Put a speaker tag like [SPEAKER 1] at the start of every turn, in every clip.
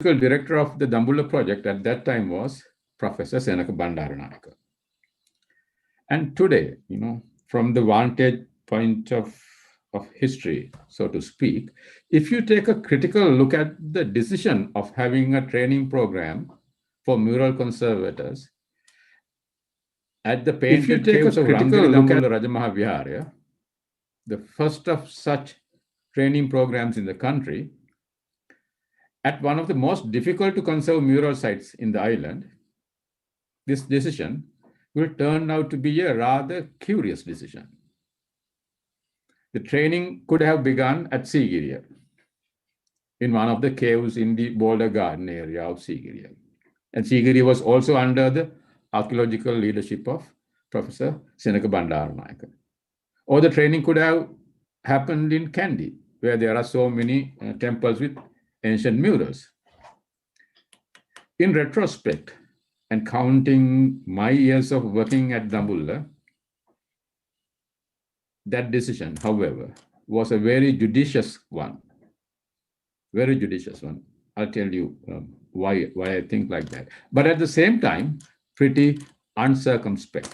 [SPEAKER 1] director of the Dambulla project at that time was Professor Senaka Bandaranayake. And today, from the vantage point of history, so to speak, if you take a critical look at the decision of having a training program for mural conservators at the painted caves of Rangiri Dambulla Rajamaha Vihara, the first of such training programs in the country, at one of the most difficult to conserve mural sites in the island, this decision will turn out to be a rather curious decision. The training could have begun at Sigiriya, in one of the caves in the Boulder Garden area of Sigiriya. And Sigiriya was also under the archaeological leadership of Professor Senaka Bandaranayake. Or the training could have happened in Kandy, where there are so many temples with ancient murals. In retrospect, and counting my years of working at Dambulla, that decision, however, was a very judicious one. Very judicious one. I'll tell you why I think like that. But at the same time, pretty uncircumspect.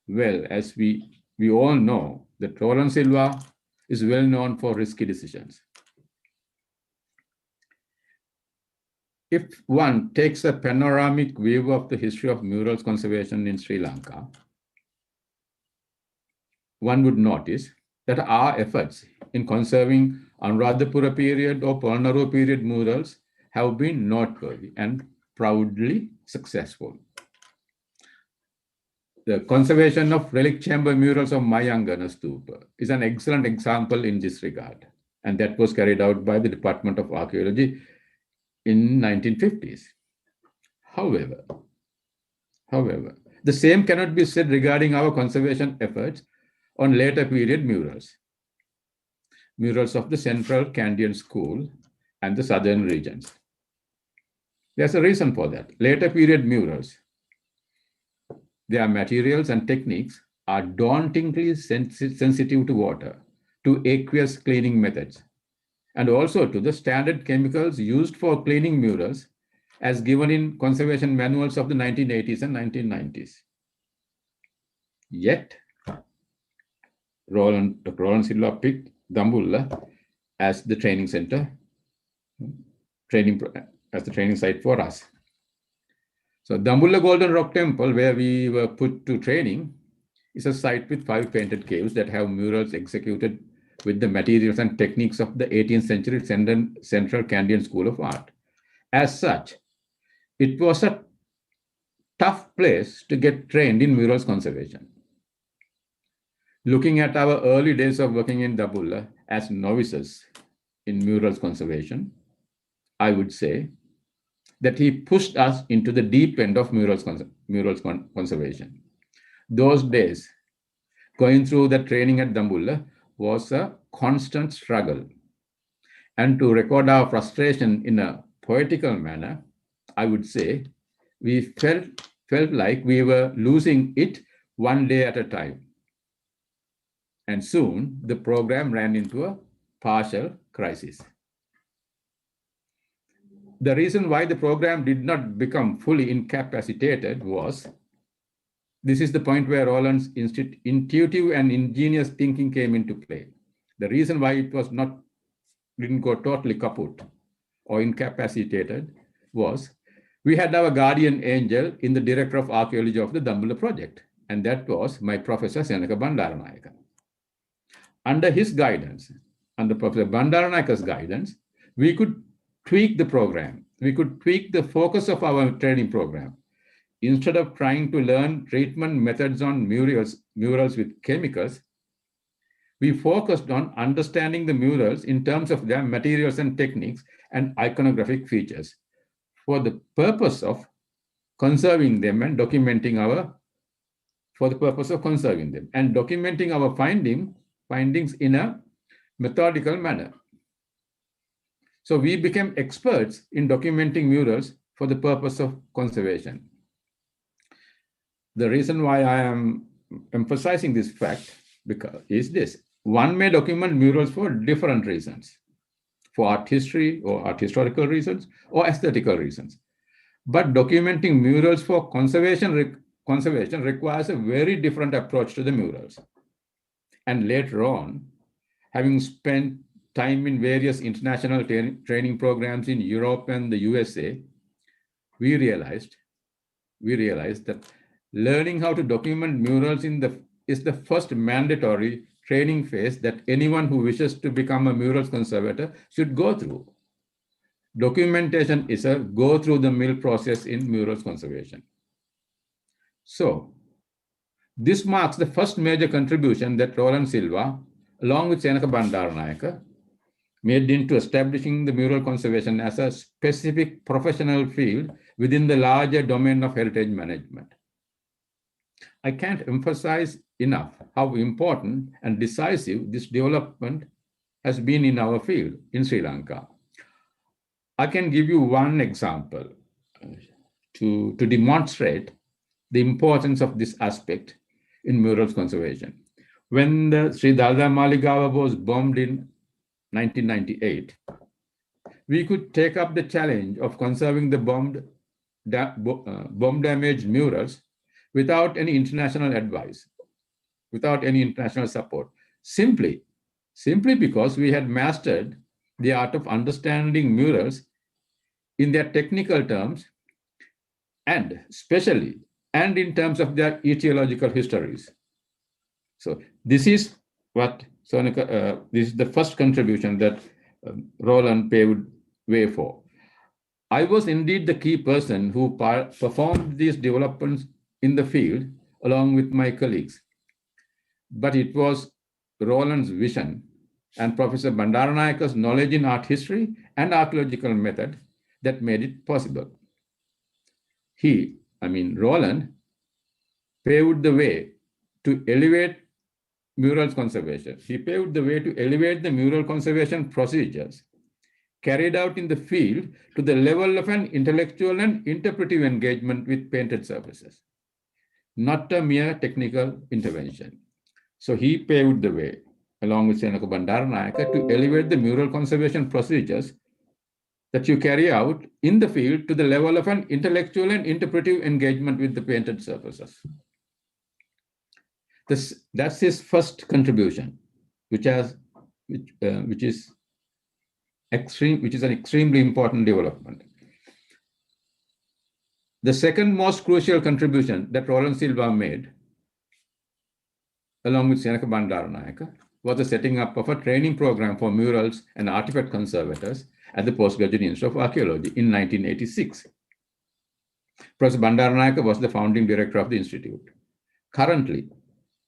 [SPEAKER 1] Well, as we all know, that Roland Silva is well known for risky decisions. If one takes a panoramic view of the history of murals conservation in Sri Lanka, one would notice that our efforts in conserving Anuradhapura period or Polnaru period murals have been noteworthy and proudly successful. The conservation of relic chamber murals of Mayangana Stupa is an excellent example in this regard, and that was carried out by the Department of Archaeology in 1950s. However, the same cannot be said regarding our conservation efforts on later period murals of the Central Kandyan School and the southern regions. There's a reason for that. Later period murals, their materials and techniques are dauntingly sensitive to water, to aqueous cleaning methods, and also to the standard chemicals used for cleaning murals as given in conservation manuals of the 1980s and 1990s. Yet, Dr. Roland Silva picked Dambulla as the training center, as the training site for us. So Dambulla Golden Rock Temple, where we were put to training, is a site with 5 painted caves that have murals executed with the materials and techniques of the 18th century Central Kandyan School of Art. As such, it was a tough place to get trained in murals conservation. Looking at our early days of working in Dambulla as novices in murals conservation, I would say that he pushed us into the deep end of murals conservation. Those days, going through the training at Dambulla was a constant struggle. And to record our frustration in a poetical manner, I would say we felt like we were losing it one day at a time. And soon the program ran into a partial crisis. The reason why the program did not become fully incapacitated was, this is the point where Roland's intuitive and ingenious thinking came into play. The reason why it didn't go totally kaput or incapacitated was, we had our guardian angel in the director of archaeology of the Dambulla project, and that was my Professor Senaka Bandaranayake. Under his guidance, under Professor Bandaranayaka's guidance, we could tweak the program. We could tweak the focus of our training program. Instead of trying to learn treatment methods on murals with chemicals, we focused on understanding the murals in terms of their materials and techniques and iconographic features for the purpose of conserving them and documenting our findings in a methodical manner. So we became experts in documenting murals for the purpose of conservation. The reason why I am emphasizing this fact is this. One may document murals for different reasons. for art history or art historical reasons or aesthetical reasons. But documenting murals for conservation requires a very different approach to the murals. And later on, having spent time in various international training programs in Europe and the USA, we realized that learning how to document murals is the first mandatory training phase that anyone who wishes to become a murals conservator should go through. Documentation is a go-through-the-mill process in murals conservation. So, this marks the first major contribution that Roland Silva, along with Senaka Bandaranayake, made into establishing the mural conservation as a specific professional field within the larger domain of heritage management. I can't emphasize enough how important and decisive this development has been in our field in Sri Lanka. I can give you one example to demonstrate the importance of this aspect in murals conservation. When the Sri Dalda Maligawa was bombed in 1998, we could take up the challenge of conserving the bomb-damaged murals without any international advice, without any international support, simply because we had mastered the art of understanding murals in their technical terms and especially and in terms of their etiological histories. So this is what this is the first contribution that Roland paved way for. I was indeed the key person who performed these developments in the field along with my colleagues. But it was Roland's vision and Professor Bandaranayake's knowledge in art history and archaeological method that made it possible. Roland paved the way to elevate murals conservation. He paved the way to elevate the mural conservation procedures carried out in the field to the level of an intellectual and interpretive engagement with painted surfaces, not a mere technical intervention. So he paved the way, along with Senaka Bandaranayake, to elevate the mural conservation procedures that you carry out in the field to the level of an intellectual and interpretive engagement with the painted surfaces. That's his first contribution, which is an extremely important development. The second most crucial contribution that Roland Silva made, along with Senaka Bandaranayake, was the setting up of a training program for murals and artifact conservators at the Postgraduate Institute of Archaeology in 1986. Professor Bandaranayake was the founding director of the institute. Currently,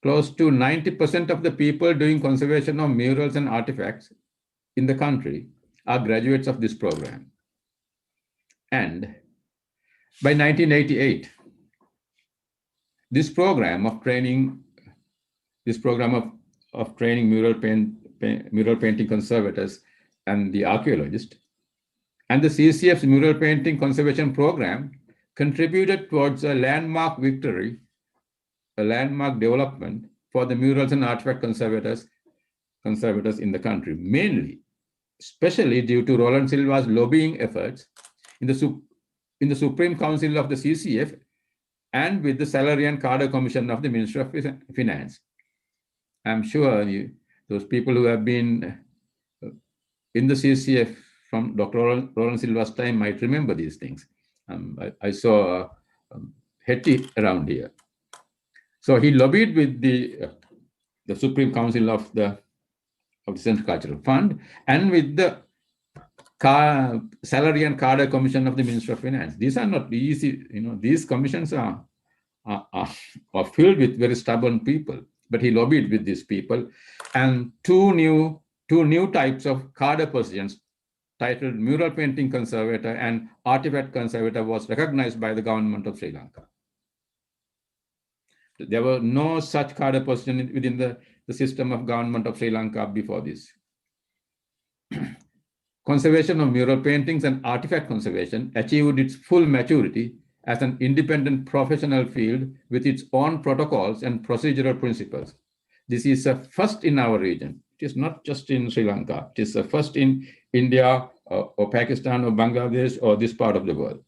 [SPEAKER 1] close to 90% of the people doing conservation of murals and artifacts in the country are graduates of this program. And by 1988, this program of training mural painting conservators and the archaeologists and the CCF's mural painting conservation program contributed towards a landmark victory, a landmark development for the murals and artifact conservators in the country, especially due to Roland Silva's lobbying efforts in the Supreme Council of the CCF and with the Salary and Cadre Commission of the Ministry of Finance. I'm sure those people who have been in the CCF from Dr. Roland Silva's time might remember these things. I saw Hetty around here. So he lobbied with the Supreme Council of the Central Cultural Fund and with the Salary and Cadre Commission of the Ministry of Finance. These are not easy, these commissions are filled with very stubborn people, but he lobbied with these people, and two new types of cadre positions titled Mural Painting Conservator and Artifact Conservator was recognized by the government of Sri Lanka. There were no such cadre position within the system of government of Sri Lanka before this. Conservation of mural paintings and artifact conservation achieved its full maturity as an independent professional field with its own protocols and procedural principles. This is a first in our region. It is not just in Sri Lanka. It is a first in India or Pakistan or Bangladesh or this part of the world.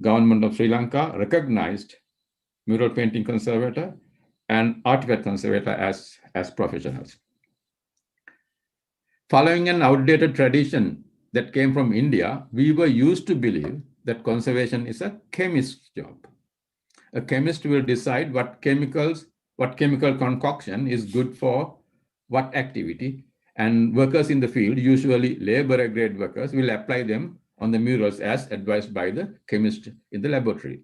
[SPEAKER 1] Government of Sri Lanka recognized mural painting conservator and artifact conservator as professionals. Following an outdated tradition that came from India, we were used to believe that conservation is a chemist's job. A chemist will decide what chemical concoction is good for what activity, and workers in the field, usually labor grade workers, will apply them on the murals as advised by the chemist in the laboratory.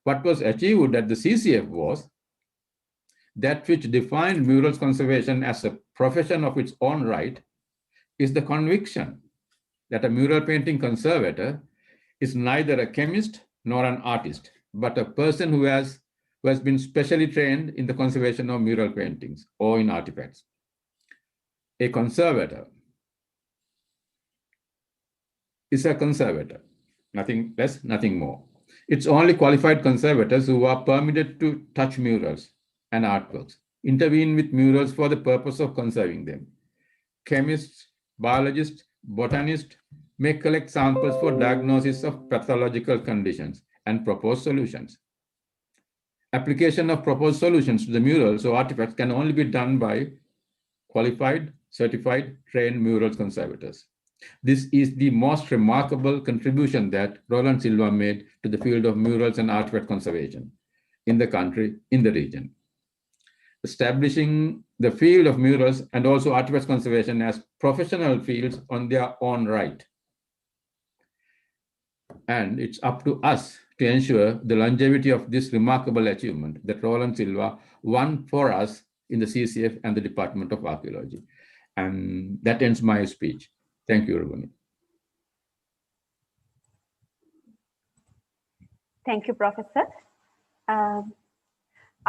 [SPEAKER 1] What was achieved at the CCF was that which defined murals conservation as a profession of its own right is the conviction that a mural painting conservator is neither a chemist nor an artist, but a person who has been specially trained in the conservation of mural paintings or in artifacts. A conservator is a conservator, nothing less, nothing more. It's only qualified conservators who are permitted to touch murals and artworks, intervene with murals for the purpose of conserving them. Chemists, biologists, botanists may collect samples for diagnosis of pathological conditions and propose solutions. Application of proposed solutions to the murals or artifacts can only be done by qualified, certified, trained murals conservators. This is the most remarkable contribution that Roland Silva made to the field of murals and artifact conservation in the country, in the region. Establishing the field of murals and also artifacts conservation as professional fields on their own right. And it's up to us to ensure the longevity of this remarkable achievement that Roland Silva won for us in the CCF and the Department of Archaeology. And that ends my speech. Thank you, Rubani.
[SPEAKER 2] Thank you, Professor.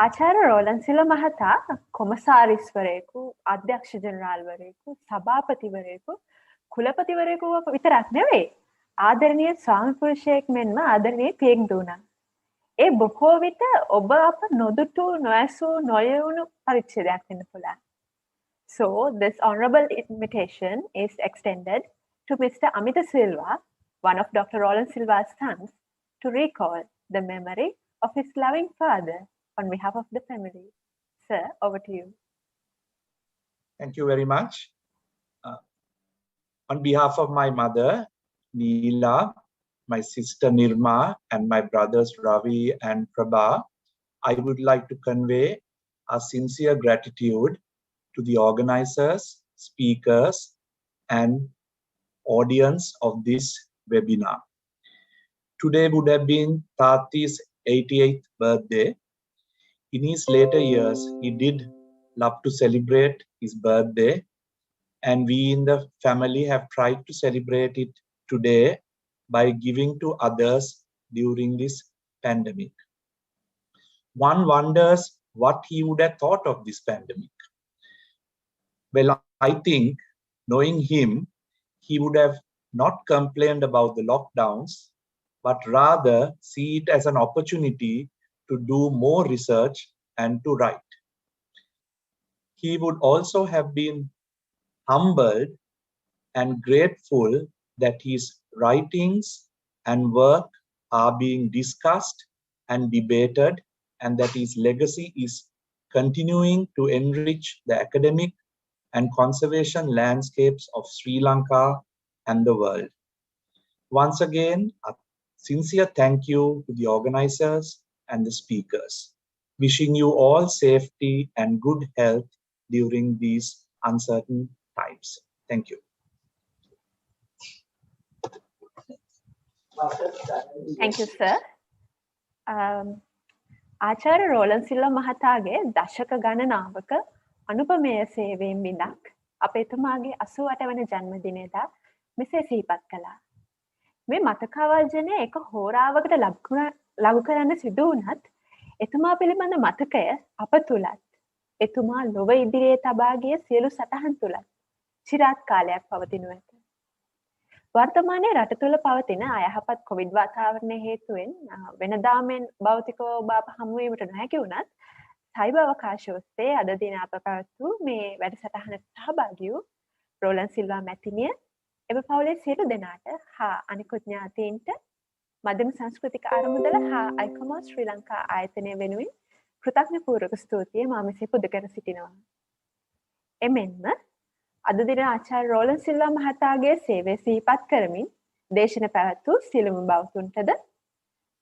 [SPEAKER 2] ආචාර්ය Roland Silva මහතා කොමසාරිස්වරයෙකු, අධ්‍යක්ෂ ජනරාල්වරයෙකු, සභාපතිවරයෙකු, කුලපතිවරයෙකු විතරක් නෙවෙයි. ආදරණීය ස්වාමි පුරුෂයෙක් මෙන්ම ආදරණීය පියෙක් දුණා. ඒ බොහෝ විට ඔබ අප නොදුටු, නොඇසූ, නොයවුණු පරිච්ඡේදයක් වෙන්න පුළුවන්. So this honorable invitation is extended to Mr. Amita Silva, one of Dr. Roland Silva's sons, to recall the memory of his loving father on behalf of the family. Sir, over to you.
[SPEAKER 3] Thank you very much. On behalf of my mother, Neela, my sister Nirma, and my brothers Ravi and Prabha, I would like to convey our sincere gratitude to the organizers, speakers, and audience of this webinar. Today would have been Tati's 88th birthday. In his later years, he did love to celebrate his birthday, and we in the family have tried to celebrate it today by giving to others during this pandemic. One wonders what he would have thought of this pandemic. Well, I think, knowing him, he would have not complained about the lockdowns, but rather see it as an opportunity to do more research and to write. He would also have been humbled and grateful that his writings and work are being discussed and debated, and that his legacy is continuing to enrich the academic and conservation landscapes of Sri Lanka and the world. Once again, a sincere thank you to the organizers and the speakers. Wishing you all safety and good health during these uncertain times. Thank you.
[SPEAKER 2] Thank you, sir. ආචාර්ය Roland Silva මහතාගේ දශක ගණනාවක අනුපමේය සේවයෙන් බිඳක් අප එතුමාගේ 88 වන ජන්මදිනයේදා මෙසේ සිහිපත් කළා. මේ මතකාවර්ජනය එක හෝරාවකට ලඝු කරන්න සිදු වුණත් එතුමා පිළිබඳ මතකය අප තුලත් එතුමා ලොව ඉදිරියේ තබා ගිය සියලු සටහන් තුලත් চিරාත් කාලයක් පවතිනු ඇත. වර්තමානයේ රට තුළ පවතින අයහපත් කොවිඩ් වාතාවරණය හේතුවෙන් වෙනදා මෙන් භෞතිකව ඔබ අප හමු වීමට නොහැකි වුණත් සයිබර් අවකාශ ඔස්සේ අද දින අප පැවැත් වූ මේ වැඩසටහනට සහභාගී වූ රෝලන් සිල්වා මැතිනිය එම පවුලේ සියලු දෙනාට හා අනිකුත් ඥාතීන්ට මධ්‍යම සංස්කෘතික අරමුදල හා අයිකමා ශ්‍රී ලංකා ආයතනය වෙනුවෙන් කෘතඥපූර්වක ස්තුතිය මා මෙසේ පුද කර සිටිනවා. එමෙන්ම අද දින ආචාර්ය රෝලන් සිල්වා මහතාගේ සේවය සිහිපත් කරමින් දේශන පැවැත් වූ සියලුම බෞතුන්ටද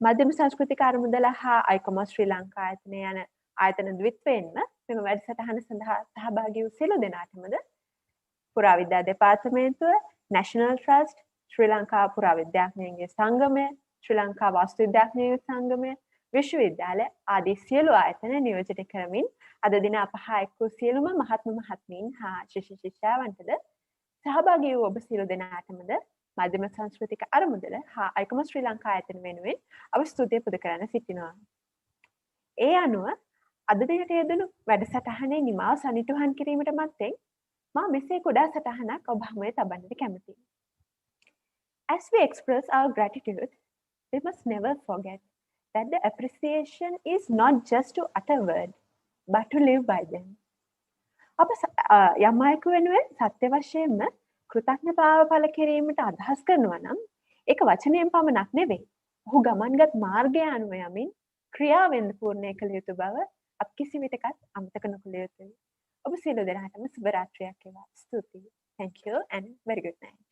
[SPEAKER 2] මධ්‍යම සංස්කෘතික අරමුදල හා අයිකමා ශ්‍රී ලංකා ආයතනය යන ආයතන ද්විත්වයෙන්ම මෙම වැඩසටහන සඳහා සහභාගී වූ සියලු දෙනාටමද පුරාවිද්‍යා දෙපාර්තමේන්තුව, නැෂනල් ට්‍රස්ට්, ශ්‍රී ලංකා පුරාවිද්‍යාඥයන්ගේ සංගමය, ශ්‍රී ලංකා වාස්තු විද්‍යාඥයන්ගේ සංගමය, විශ්වවිද්‍යාල ආදී සියලු ආයතන නියෝජනය කරමින් අද දින අප හා එක් වූ සියලුම මහත්ම මහත්මීන් හා ශිෂ්‍ය ශිෂ්‍යාවන්ටද සහභාගී වූ ඔබ සියලු දෙනාටමද මධ්‍යම සංස්කෘතික අරමුදල හා අයිකම ශ්‍රී ලංකා ආයතන වෙනුවෙන් අප ස්තුතිය පුද කරන්න සිටිනවා. ඒ අනුව අද දිනට යෙදුණු වැඩසටහනේ නිමාව සනිටුහන් කිරීමට මත්තෙන් මා මෙසේ කුඩා සටහනක් ඔබ හමුවේ තබන්නට කැමතියි. As we express our gratitude, we must never forget that the appreciation is not just to utter word, but to live by them. අප යම් අයෙකු වෙනුවෙන් සත්‍ය වශයෙන්ම කෘතඥතාව පළ කිරීමට අදහස් කරනවා නම් ඒක වචනයෙන් පමණක් නෙවෙයි. ඔහු ගමන්ගත් මාර්ගය අනුව යමින් ක්‍රියාවෙන් පූර්ණය කළ යුතු බව අප කිසි විටකත් අමතක නොකළ යුතුයි. ඔබ සියලු දෙනාටම සුබ රාත්‍රියක් වේවා. ස්තුතියි. Thank you and very good night.